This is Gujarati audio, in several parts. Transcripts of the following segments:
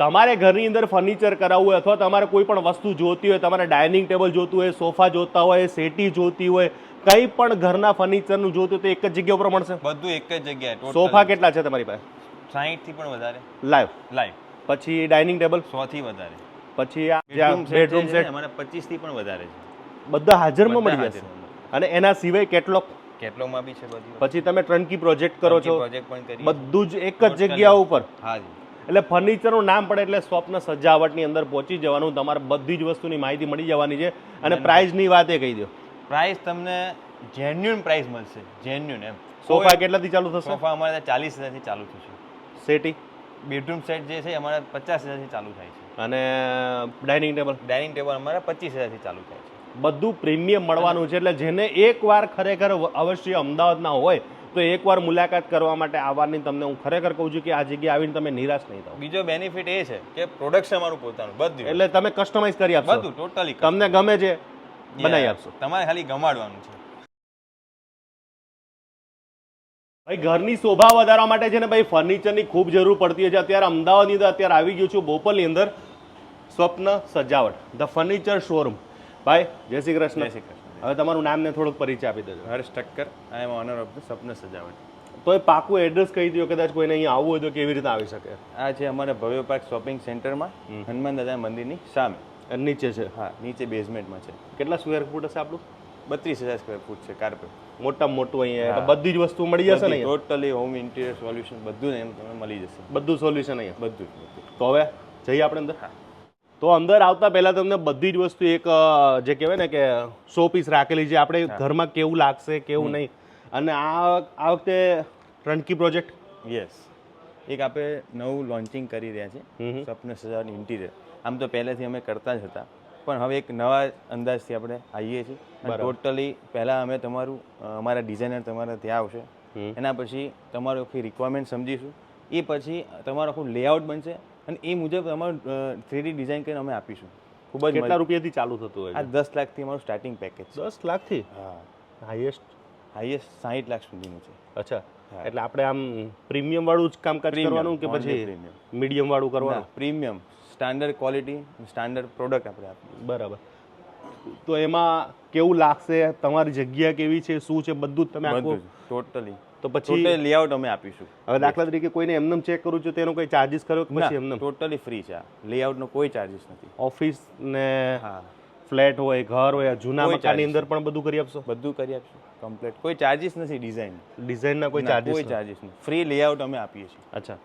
તમારે ઘરની અંદર ફર્નિચર કરાવવું હોય અથવા તમારે કોઈ પણ વસ્તુ જોતી હોય, તમારે ડાઇનિંગ ટેબલ જોતું હોય, સોફા જોતા હોય, સેટી જોતી હોય, કંઈ પણ ઘરના ફર્નિચરનું જોતું તો એક જ જગ્યા ઉપર મળશે? બધું એક જ જગ્યાએ. સોફા કેટલા છે તમારી પાસે? 60 થી પણ વધારે લાઈવ. પછી ડાઇનિંગ ટેબલ 100 થી વધારે. પછી આ બેડરૂમ સેટ અમારે 25 થી પણ વધારે છે. બધા હાજરમાં મળી જશે. અને એના સિવાય કેટલોગમાં બી છે બધી. પછી તમે ટર્નકી પ્રોજેક્ટ કરો છો, પ્રોજેક્ટ પણ કરીએ બધું જ એક જ જગ્યા ઉપર. હા જી. એટલે ફર્નિચરનું નામ પડે એટલે સ્વપ્ન સજાવટની અંદર પહોંચી જવાનું, તમારે બધી જ વસ્તુની માહિતી મળી જવાની છે. અને પ્રાઇઝની વાત એ કહી દો. પ્રાઇસ તમને જેન્યુઅન પ્રાઇસ મળશે, જેન્યુઅન એમ. સોફા કેટલાથી ચાલુ થશે? સોફા અમારે 40,000 થી ચાલુ થશે. સેટી બેડરૂમ સેટ જે છે અમારે 50,000 થી ચાલુ થાય છે. અને ડાઇનિંગ ટેબલ અમારે 25,000 થી ચાલુ થાય છે. બધું પ્રીમિયમ મળવાનું છે. એટલે જેને એકવાર ખરેખર અવશ્ય અમદાવાદના હોય તો એકવાર મુલાકાત કરવા માટે આવવાની તમને હું ખરેખર કહું છું કે આ જગ્યાએ આવીને તમે નિરાશ નહીં થાઓ. બીજો બેનિફિટ એ છે કે પ્રોડક્શન અમારું પોતાનું બધું, એટલે તમે કસ્ટમાઇઝ કરી આપશો બધું ટોટલી. તમને ગમે છે બનાવી આપશો, તમારે ખાલી ગમાડવાનું છે. ભાઈ ઘરની શોભા વધારવા માટે છે ને ભાઈ ફર્નિચરની ખૂબ જરૂર પડતી હોય છે. અત્યારે અમદાવાદની અંદર અત્યારે આવી ગયું છું બોપલની અંદર સ્વપ્ન સજાવટ ધ ફર્નિચર શોરૂમ. ભાઈ જય શ્રી કૃષ્ણ. જય શ્રી કૃષ્ણ. હવે તમારું નામ ને થોડોક પરિચય આપી દેજો. હર્ષ ઠક્કર, આઈ એમ ઓનર ઓફ ધ સ્વપ્ન સજાવટ. તો એ પાકું એડ્રેસ કહી દો, કદાચ કોઈને અહીંયા આવવું હોય તો કેવી રીતે આવી શકે? આ છે અમારે ભવ્ય પાર્ક શોપિંગ સેન્ટરમાં, હનુમાન દાદા મંદિરની સામે. નીચે છે? હા, નીચે બેઝમેન્ટમાં છે. કેટલા સ્ક્વેર ફૂટ હશે આપણું? 32,000 સ્ક્વેર ફૂટ છે કાર્પેટ. મોટામાં મોટું અહીંયા બધી જ વસ્તુ મળી જશે ને? ટોટલી હોમ ઇન્ટિરિયર સોલ્યુશન બધું એમ તમને મળી જશે. બધું સોલ્યુશન અહીંયા બધું. તો હવે જઈએ આપણે અંદર. તો અંદર આવતા પહેલા તમને બધી જ વસ્તુ એક જે કહેવાય ને કે શો પીસ રાખેલી છે. આપણે ઘરમાં કેવું લાગશે કેવું નહીં. અને આ વખતે ટર્નકી પ્રોજેક્ટ યસ એક આપણે નવું લોન્ચિંગ કરી રહ્યા છે, સ્વપ્ન સજાવટ ઇન્ટિરિયર. આમ તો પહેલેથી અમે કરતા જ હતા, પણ હવે એક નવા અંદાજથી આપણે આવીએ છીએ. ટોટલી પહેલાં અમે અમારા ડિઝાઇનર તમારા ત્યાં આવશે, એના પછી તમારું આખી રિક્વાયરમેન્ટ સમજીશું, એ પછી તમારું આખું લેઆઉટ બનશે અને એ મુજબ અમારું 3D ડિઝાઇન કરીને અમે આપીશું. ખૂબ જ કેટલા રૂપિયાથી ચાલુ થતું હોય? આ 10 લાખથી અમારું સ્ટાર્ટિંગ પેકેજ. 10 લાખથી? હા. હાઈએસ્ટ 60 લાખ સુધીનું છે. અચ્છા, એટલે આપણે આમ પ્રીમિયમ વાળું જ કામકાજ કરવાનું કે પછી મીડિયમ વાળું કરવાનું? Premium, standard quality, standard product આપણે આપીએ. બરાબર. તો એમાં કેવું લાગશે, તમારી જગ્યા કેવી છે, શું છે, બધું જ તમે આખું ટોટલી. તો પછી લેઆઉટ અમે આપીશું. હવે દાખલા તરીકે કોઈને એમનેમ ચેક કરવું છે તો એનો કોઈ ચાર્જિસ કર્યો કે પછી એમનેમ? ટોટલી ફ્રી છે. લેઆઉટનો કોઈ ચાર્જિસ નથી. ઓફિસ ને ફ્લેટ હોય, ઘર હોય, જૂના મકાનની અંદર પણ બધું કરી આપશો? બધું કરી આપશું કમ્પ્લીટ. કોઈ ચાર્જિસ નથી. ડિઝાઇનના કોઈ ચાર્જિસ નથી. ફ્રી લેઆઉટ અમે આપીએ છીએ. અચ્છા.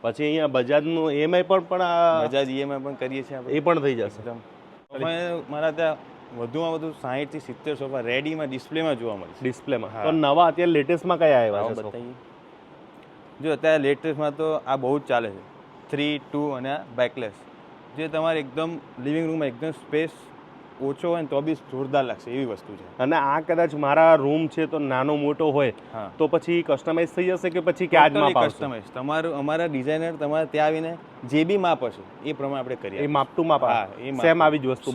પછી અહીંયા બજાજનું EMI પણ બજાજ EMI પણ કરીએ છીએ આપણે. એ પણ થઈ જશે? મારા ત્યાં વધુમાં વધુ 60 થી 70 સોફા રેડીમાં ડિસ્પ્લેમાં જોવા મળશે. ડિસ્પ્લેમાં? તો નવા અત્યારે લેટેસ્ટમાં કયા આવ્યા છે? બતાવીએ. જો અત્યારે લેટેસ્ટમાં તો આ બહુ જ ચાલે છે, 3, 2 અને આ બેકલેસ, જે તમારે એકદમ લિવિંગ રૂમમાં એકદમ સ્પેસ ઓછો હોય ને તો બી જોરદાર લાગશે એવી વસ્તુ છે. અને આ કદાચ મારા રૂમ છે તો નાનો મોટો હોય તો પછી કસ્ટમાઇઝ થઈ જશે કે પછી કે આજ માપ આવશે? કસ્ટમાઇઝ તમારું, અમારા ડિઝાઇનર તમારે ત્યાં આવીને જે બી માપ હશે એ પ્રમાણે આપણે કરીએ. એ માપ ટુ માપ? સેમ આવી જ વસ્તુ?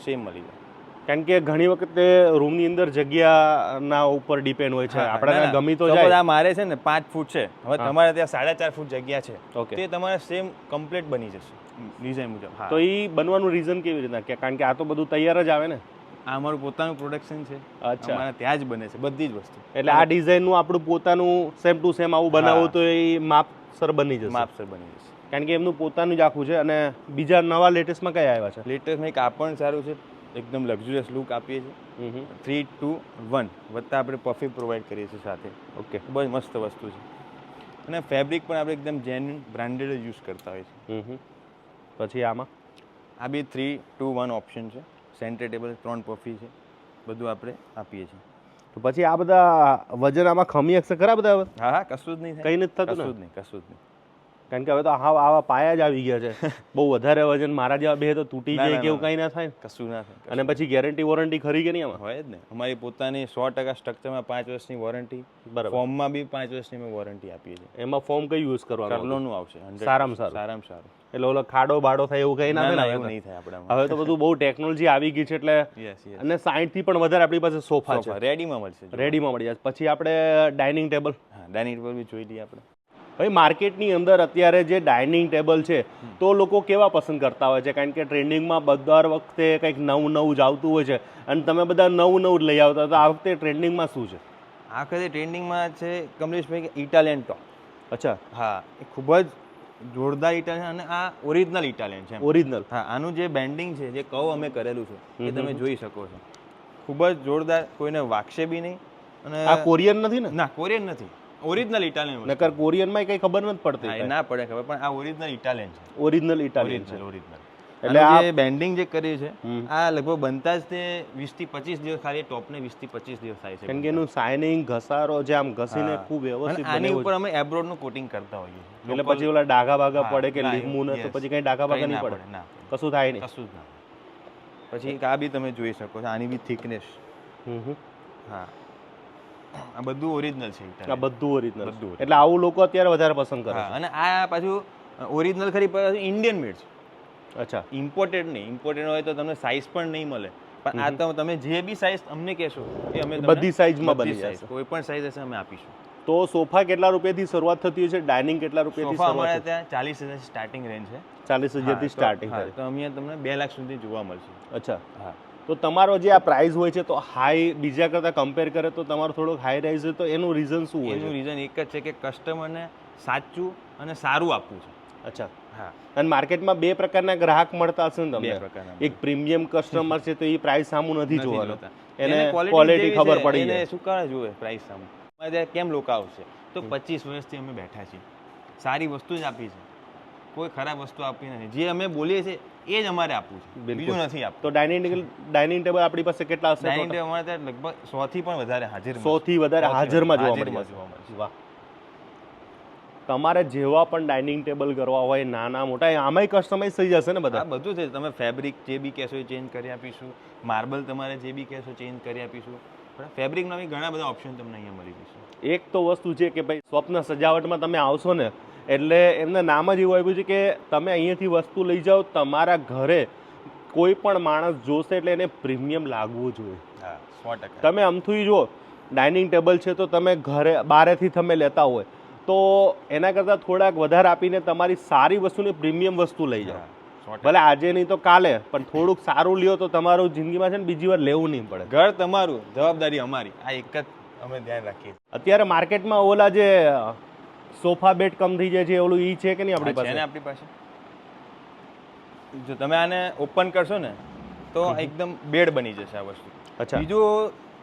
સેમ મળી જાય. કારણ કે ઘણી વખતે રૂમની અંદર જગ્યાના ઉપર ડિપેન્ડ હોય છે, આપણને ગમી તો જાય. આ મારે છે ને 5 ફૂટ છે, હવે તમારે ત્યાં 4.5 ફૂટ જગ્યા છે, તે તમારે સેમ કમ્પ્લીટ બની જશે ડિઝાઇન મુજબ. તો એ બનવાનું રીઝન કેવી રીતના? કારણ કે આ તો બધું તૈયાર જ આવે ને? આ અમારું પોતાનું પ્રોડક્શન છે. અચ્છા, અમારે ત્યાં જ બને છે બધી જ વસ્તુ. એટલે આ ડિઝાઇનનું આપણું પોતાનું સેમ ટુ સેમ આવું બનાવો તો એ માપસર બની જશે? માપસર બની જશે. કારણ કે એમનું પોતાનું જ આખું છે. અને બીજા નવા લેટેસ્ટમાં કયા આવ્યા છે? લેટેસ્ટમાં એક આ પણ સારું છે, એકદમ લક્ઝુરિયસ લુક આપીએ છીએ. 3, 2, 1 વત્તા આપણે પરફ્યુમ પ્રોવાઈડ કરીએ છીએ સાથે. ઓકે, બહુ મસ્ત વસ્તુ છે. અને ફેબ્રિક પણ આપણે એકદમ જેન્યુઅન બ્રાન્ડેડ યુઝ કરતા હોય છે. પછી આમાં આ બી 3, 2, 1 ઓપ્શન છે. સેન્ટર ટેબલ, 3 પરફ્યુ છે, બધું આપણે આપીએ છીએ. તો પછી આ બધા વજન આમાં ખમી શકશે ખરા બધા? હા, કશું જ નહીં થાય. કંઈ નથી થતું? કશું જ નહીં. કારણ કે હવે તો આવા પાયા જ આવી ગયા છે. બહુ વધારે વજન મારા જેવા બે તો તૂટી જાય કે એવું કંઈ ના થાય? કશું ના થાય. અને પછી ગેરંટી વોરંટી ખરી કે નહીં આમાં? હોય જ ને. અમારી પોતાની 100% સ્ટ્રક્ચરમાં 5 વર્ષની વોરંટી, ફોર્મમાં બી 5 વર્ષની અમે વોરંટી આપીએ છીએ. એમાં ફોર્મ કઈ યુઝ કરવાનું? કર્લોનું આવશે. સારામાં સારું. એટલે ઓલો ખાડો બાડો થાય એવું કંઈ ના થાય? એવું નહીં થાય આપણે. હવે તો બધું બહુ ટેકનોલોજી આવી ગઈ છે. એટલે અને 60 થી પણ વધારે આપણી પાસે સોફા છે, રેડીમાં મળશે. રેડીમાં મળી જશે. પછી આપણે ડાઇનિંગ ટેબલ? હા, ડાઇનિંગ ટેબલ બી જોઈ લઈએ આપણે. ભાઈ માર્કેટની અંદર અત્યારે જે ડાઇનિંગ ટેબલ છે તો લોકો કેવા પસંદ કરતા હોય છે? કારણ કે ટ્રેન્ડિંગમાં દર વખતે કંઈક નવું નવું જ આવતું હોય છે અને તમે બધા નવું નવું જ લઈ આવતા, તો આ વખતે ટ્રેન્ડિંગમાં શું છે? આ વખતે ટ્રેન્ડિંગમાં છે કમલેશભાઈ ઇટાલિયન ટોપ. અચ્છા, હા, એ ખૂબ જ જોરદાર ઇટાલિયન, અને આ ઓરિજિનલ ઇટાલિયન છે. ઓરિજિનલ. હા, આનું જે બેન્ડિંગ છે, જે કર્વ અમે કરેલું છે એ તમે જોઈ શકો છો. ખૂબ જ જોરદાર, કોઈને વાગશે બી નહીં. અને આ કોરિયન નથી ને? ના, કોરિયન નથી, ઓરિજિનલ ઇટાલિયન. નકર કોરિયનમાં કઈ ખબર નથી પડતી. ના પડે ખબર, પણ આ ઓરિજિનલ ઇટાલિયન છે. ઓરિજિનલ ઇટાલિયન છે. ઓરિજિનલ. એટલે એટલે આ બેન્ડિંગ જે કર્યું છે, આ લગભગ બનતા જ તે 20 થી 25 દિવસ, ખાલી ટોપને 20 થી 25 દિવસ થાય છે. કારણ કે એનું શાઇનિંગ, ઘસારો જે આમ ઘસીને ખૂબ વ્યવસ્થિત અને આની ઉપર અમે એબ્રોડનું કોટિંગ કરતા હોઈએ છીએ. એટલે પછી ઓલા ડાઘા બાઘા પડે કે લીંબુ ને, તો પછી કઈ ડાઘા બાઘા નહીં પડે? ના, કશું થાય નહીં. કશું જ ના. પછી આ બી તમે જોઈ શકો છો, આની બી થિકનેસ. હા, આ બધું ઓરિજિનલ છે. આ બધું ઓરિજિનલ. એટલે આવું લોકો અત્યારે વધારે પસંદ કરે. અને આ પાછું ઓરિજિનલ ખરી, પાછું ઇન્ડિયન મેડ છે. અચ્છા, ઇમ્પોર્ટેડ નહીં. ઇમ્પોર્ટેડ હોય તો તમને સાઇઝ પણ નહીં મળે, પણ આ તો તમે જે બી સાઇઝ અમને કહેશો એ અમે બધી સાઇઝમાં બની જશે. કોઈ પણ સાઇઝ હશે અમે આપીશું. તો સોફા કેટલા રૂપિયાથી શરૂઆત થતી હોય છે? ડાઇનિંગ કેટલા રૂપિયાથી સોફા શરૂઆત? અમારે ત્યાં 40,000 સ્ટાર્ટિંગ રેન્જ છે. 40,000 થી સ્ટાર્ટિંગ થાય. તો અહીંયા તમને 2 લાખ સુધી જોવા મળશે. અચ્છા, હા. તો તમારો જે આ પ્રાઇસ હોય છે, તો હાઈ બીજા કરતાં કમ્પેર કરે તો તમારો થોડોક હાઈ રાઇઝ છે, તો એનું રીઝન શું હોય? એનું રીઝન એક જ છે કે કસ્ટમરને સાચું અને સારું આપવું છે. અચ્છા. હા. અને માર્કેટમાં બે પ્રકારના ગ્રાહક મળતા હશે ને તમને? બે પ્રકારના. એક પ્રીમિયમ કસ્ટમર છે, તો એ પ્રાઇસ સામું નથી જોવાનું, એને quality ક્વોલિટી ખબર જેવી પડી છે, જાય. એને શું કરે જોવે પ્રાઇસ સામે. અમારે ત્યાં કેમ લોકો આવશે? તો 25 વર્ષથી અમે બેઠા છીએ, સારી વસ્તુ જ આપી છે, કોઈ ખરાબ વસ્તુ આપી નથી. જે અમે બોલીએ છીએ એ જ અમારે આપવું છે, બીજું નથી આપવું. તો ડાઇનિંગ ટેબલ આપણી પાસે કેટલા હશે? ડાઇનિંગ ટેબલ અમારે ત્યાં લગભગ 100 થી પણ વધારે હાજર. 100 થી વધારે હાજરમાં જોવા મળે. વાહ. તમારે જેવા પણ ડાઇનિંગ ટેબલ કરવા હોય, નાના મોટા, આમાંય કસ્ટમાઇઝ થઈ જશે ને બધા? બધું છે. તમે ફેબ્રિક જે બી કહેશો એ ચેન્જ કરી આપીશું. માર્બલ તમારે જે બી કહેશો ચેન્જ કરી આપીશું. ફેબ્રિકના બી ઘણા બધા ઓપ્શન તમને અહીંયા મળી જશે. એક તો વસ્તુ છે કે ભાઈ સ્વપ્ન સજાવટમાં તમે આવશો ને, એટલે એમને નામ જ એવું આપ્યું છે કે તમે અહીંયાથી વસ્તુ લઈ જાઓ, તમારા ઘરે કોઈ પણ માણસ જોશે એટલે એને પ્રીમિયમ લાગવું જોઈએ. હા, 100%. તમે આમથી જુઓ, ડાઇનિંગ ટેબલ છે તો તમે ઘરે બારેથી તમે લેતા હોય તો એના કરતાં થોડાક વધારે આપીને તમારી સારી વસ્તુની પ્રીમિયમ વસ્તુ લઈ જાઓ. ભલે આજે નહીં તો કાલે, પણ થોડુંક સારું લ્યો તો તમારું જિંદગીમાં છે ને બીજી વાર લેવું નહીં પડે. ઘર તમારું, જવાબદારી અમારી, આ એક જ અમે ધ્યાન રાખીએ. અત્યારે માર્કેટમાં ઓલા જે સોફા બેડ કમ થઈ જાય છે, ઓલું ઈ છે કે નહીં આપણી પાસે? આપણી પાસે. જો તમે આને ઓપન કરશો ને તો એકદમ બેડ બની જશે આ વસ્તુ. અચ્છા.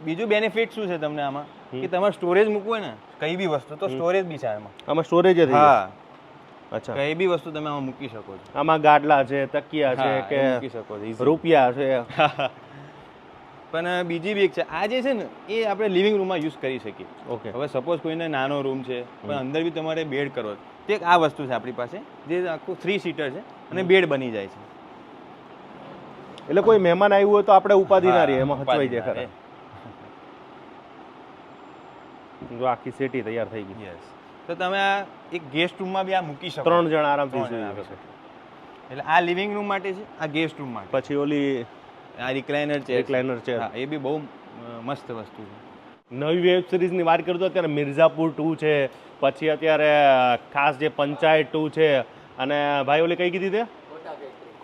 બીજું બેનિફિટ શું છે તમને આમાં, કે તમારે સ્ટોરેજ મૂકવું હોય ને કઈ બી વસ્તુ, તો સ્ટોરેજ બી છે આમાં. આમાં સ્ટોરેજ જ? હા. અચ્છા. કઈ બી વસ્તુ તમે આમાં મૂકી શકો છો. આમાં ગાડલા છે, તકિયા છે, કે મૂકી શકો છો, રૂપિયા છે. પણ બીજી બી એક છે, આ જે છે ને એ આપણે લિવિંગ રૂમમાં યુઝ કરી શકીએ. ઓકે. હવે સપોઝ કોઈને નાનો રૂમ છે પણ અંદર બી તમારે બેડ કરવો, તો એક આ વસ્તુ છે આપણી પાસે, જે આખું 3 સીટર છે અને બેડ બની જાય છે. એટલે કોઈ મહેમાન આવ્યું હોય તો આપણે ઉપાધિ ના રહીએ, એમાં હચવાઈ જાય ખરા. જો આખી સેટી તૈયાર થઈ ગઈ. યસ. તો તમે આ એક ગેસ્ટ રૂમમાં બી આ મૂકી શકો. 3 જણ આરામથી સુઈ શકે. એટલે આ લિવિંગ રૂમ માટે છે, આ ગેસ્ટ રૂમ માટે. પછી ઓલી આ રિક્લાઇનર ચેર. હા, એ બી બહુ મસ્ત વસ્તુ છે. નવી વેબ સિરીઝની વાત કરતો અત્યારે મિર્ઝાપુર 2 છે, પછી અત્યારે ખાસ જે પંચાયત 2 છે, અને ભાઈ ઓલી કઈ કીધી તે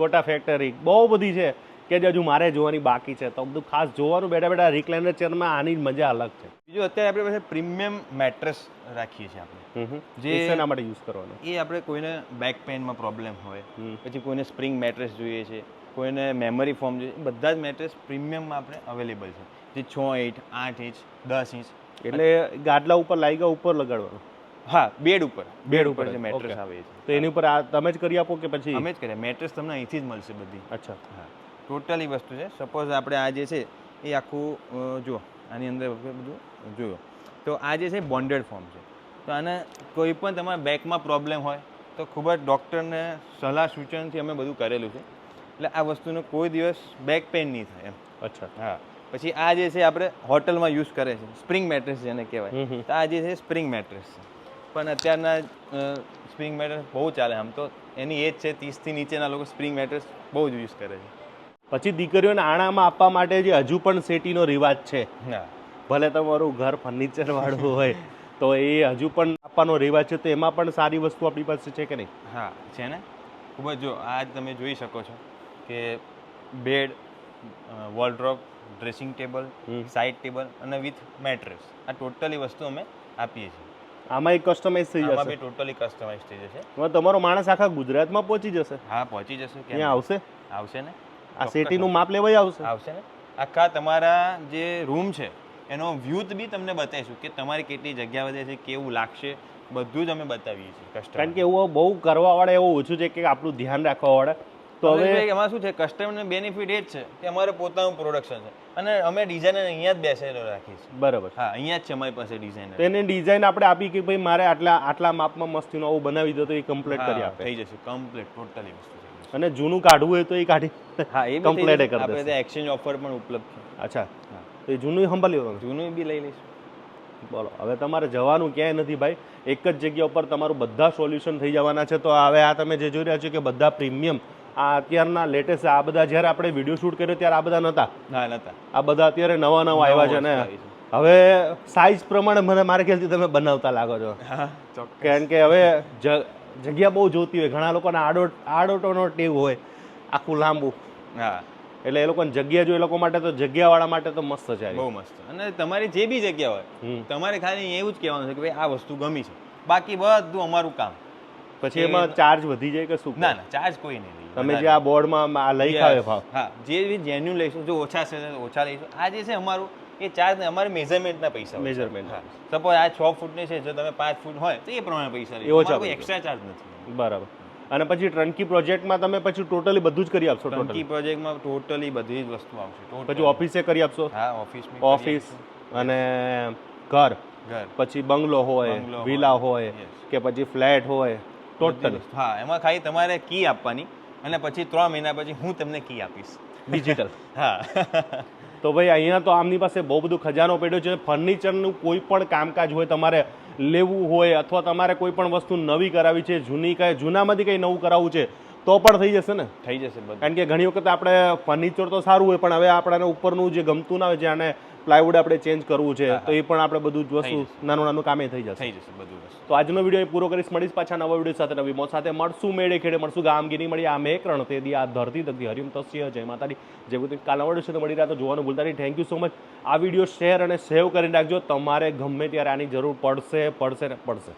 કોટા ફેક્ટરી, બહુ બધી છે કે જે હજુ મારે જોવાની બાકી છે. તો બધું ખાસ જોવાનું બેઠા બેઠા રિક્લાઇનર ચેરમાં આની મજા અલગ છે. બીજું અત્યારે આપણી પાસે પ્રીમિયમ મેટ્રેસ રાખીએ છીએ આપણે, જે શેના માટે યુઝ કરવાનો? એ આપણે કોઈને બેક પેઇનમાં પ્રોબ્લેમ હોય, પછી કોઈને સ્પ્રિંગ મેટ્રેસ જોઈએ છે, કોઈને મેમરી ફોર્મ જોઈએ, બધા જ મેટ્રેસ પ્રીમિયમમાં આપણે અવેલેબલ છે, જે 6 ઇંચ, 8 ઇંચ, 10 ઇંચ. એટલે ગાદલા ઉપર લાગ્યા ઉપર લગાડવાનું? હા, બેડ ઉપર જે મેટ્રેસ આવે છે. તો એની ઉપર તમે જ કરી આપો કે પછી? અમે જ કરીએ. મેટ્રેસ તમને અહીંથી જ મળશે બધી. અચ્છા. હા, ટોટલી વસ્તુ છે. સપોઝ આપણે આ જે છે એ આખું જુઓ, આની અંદર બધું જોયો તો આ જે છે બોન્ડેડ ફોર્મ છે. તો આને કોઈ પણ તમારા બેકમાં પ્રોબ્લેમ હોય તો ખૂબ જ ડૉક્ટરને સલાહ સૂચનથી અમે બધું કરેલું છે, એટલે આ વસ્તુનો કોઈ દિવસ બેક પેઇન નહીં થાય એમ. અચ્છા. હા. પછી આ જે છે આપણે હોટલમાં યુઝ કરે છે, સ્પ્રિંગ મેટ્રેસ જેને કહેવાય. તો આ જે છે સ્પ્રિંગ મેટ્રેસ છે, પણ અત્યારના સ્પ્રિંગ મેટ્રેસ બહુ ચાલે. આમ તો એની એજ છે 30 થી નીચેના લોકો સ્પ્રિંગ મેટ્રેસ બહુ જ યુઝ કરે છે. પછી દીકરીઓને આણામાં આપવા માટે જે હજુ પણ સેટીનો રિવાજ છે, હા, ભલે તમારું ઘર ફર્નિચર વાળું હોય તો એ હજુ પણ આપવાનો રિવાજ છે, તો એમાં પણ સારી વસ્તુ આપણી પાસે છે કે નહીં? હા છે ને, ખૂબ જ. જો આ તમે જોઈ શકો છો કે bed, wardrobe, dressing table, side table અને વિથ મેટ્રેસ, આ ટોટલી વસ્તુ અમે આપીએ છીએ. આમાં એક કસ્ટમાઇઝ થઈ આમાં જશે? બી ટોટલી કસ્ટમાઇઝ થઈ જશે. હવે તમારો માણસ આખા ગુજરાતમાં પહોંચી જશે? હા, પહોંચી જશે. ત્યાં આવશે? આવશે ને, આ સિટીનું માપ લેવાય આવશે? આવશે ને. આખા તમારા જે રૂમ છે એનો વ્યૂ બી તમને બતાવીશું કે તમારી કેટલી જગ્યા વધે છે, કેવું લાગશે, બધું જ અમે બતાવીએ છીએ કસ્ટમર. કારણ કે એવું બહુ કરવાવાળા એવું ઓછું છે કે આપણું ધ્યાન રાખવાવાળા. તો હવે એમાં શું છે, કસ્ટમરને બેનિફિટ એ જ છે કે અમારે પોતાનું પ્રોડક્શન છે અને અમે ડિઝાઇનર અહીંયા જ બેસેલો રાખીએ છીએ. બરાબર. હા, અહીંયા જ છે અમારી પાસે ડિઝાઇનર. તો એને ડિઝાઇન આપણે આપી કે ભાઈ મારે આટલા માપમાં મસ્તીનું આવું બનાવી દો, તો એ કમ્પ્લીટ કરી આપે? થઈ જશે કમ્પ્લીટ, ટોટલી વસ્તુ થઈ જશે. અને જૂનું કાઢવું હોય તો એ કાઢી હા, એ કમ્પ્લીટ કરી આપણે દેશે? ત્યાં એક્સચેન્જ ઓફર પણ ઉપલબ્ધ છે. અચ્છા, તો એ જૂનું સંભાળી લેવાનું? જૂનું બી લઈ લઈશું. બોલો, હવે તમારે જવાનું ક્યાંય નથી ભાઈ, એક જ જગ્યા ઉપર તમારું બધા સોલ્યુશન થઈ જવાના છે. તો હવે આ તમે જે જોઈ રહ્યા છો કે બધા પ્રીમિયમ, આ અત્યારના લેટેસ્ટ, આ બધા જ્યારે આપણે વિડીયો શૂટ કર્યો ત્યારે આ બધા નહોતા. ના, નહોતા. આ બધા અત્યારે નવા આવ્યા છે ને. હવે સાઇઝ પ્રમાણે મારા ખ્યાલથી તમે બનાવતા લાગો છો. હા, ચોક્કસ. કારણ કે હવે જગ્યા બહુ જોતી હોય, ઘણા લોકોને આડોટોનો ટેવ હોય આખું લાંબુ. હા, એટલે એ લોકોને જગ્યા જો, એ લોકો માટે તો જગ્યાવાળા માટે તો મસ્ત છે. બહુ મસ્ત. અને તમારી જે બી જગ્યા હોય, તમારે ખાલી એવું જ કહેવાનું છે કે ભાઈ આ વસ્તુ ગમી છે, બાકી બધું અમારું કામ. પછી એમાં ચાર્જ વધી જાય કે શું? ના, ચાર્જ કોઈ નહીં. તમે જે આ બોર્ડમાં આ લઈ ખાવે ભાવ, હા, જે બી જેન્યુન લઈશું, જો ઓછા છે ઓછા લઈશું. આ જે છે અમારું એ ચાર્જ ને અમારે મેઝરમેન્ટના પૈસા. મેઝરમેન્ટ. સપોઝ આ 6 ફૂટની છે, જો તમે 5 ફૂટ હોય તો એ પ્રમાણે પૈસા લઈશું, કોઈ એક્સ્ટ્રા ચાર્જ નથી. બરાબર. અને પછી ટર્નકી પ્રોજેક્ટમાં તમે પછી ટોટલી બધું જ કરી આપશો? ટર્નકી પ્રોજેક્ટમાં ટોટલી બધી જ વસ્તુ આવશે. પછી ઓફિસે કરી આપશો? હા, ઓફિસ અને ઘર, પછી બંગલો હોય, વિલા હોય કે પછી ફ્લેટ હોય, ટોટલી. હા, એમાં ખાલી તમારે કી આપવાની અને પછી 3 મહિના પછી હું તમને કી આપીશ ડિજિટલ. હા. તો ભાઈ અહીંયા તો આમની પાસે બહુ બધું ખજાનો પડ્યો છે. ફર્નિચરનું કોઈ પણ કામકાજ હોય, તમારે લેવું હોય અથવા તમારે કોઈ પણ વસ્તુ નવી કરાવી છે, જૂનામાંથી કંઈ નવું કરાવવું છે તો પણ થઈ જશે ને? થઈ જશે. કારણ કે ઘણી વખત આપણે ફર્નિચર તો સારું હોય, પણ હવે આપણાને ઉપરનું જે ગમતું ના હોય, જેને પ્લાયવુડ આપણે ચેન્જ કરવું છે, તો એ પણ આપણે બધું જ વસ્તુ નાનું કામે થઈ જશે. બધું. તો આજનો વિડીયો પૂરો કરીશ. મળીશ પાછા નવા વિડીયો સાથે, નવી મોજ સાથે. મળશું મેળે ખેડે, મળશું ગામગીરી મળી. આ મેં રણ તેદી આ ધરતી દગતી હરિમ તસ્ય જય માતાજી. જે બધું કાલના વિડીયો છે તો મળી રહ્યા તો જોવાનું ભૂલતા નહીં. Thank you so much. આ વિડીયો શેર અને સેવ કરીને રાખજો. તમારે ગમે ત્યારે આની જરૂર પડશે ને પડશે.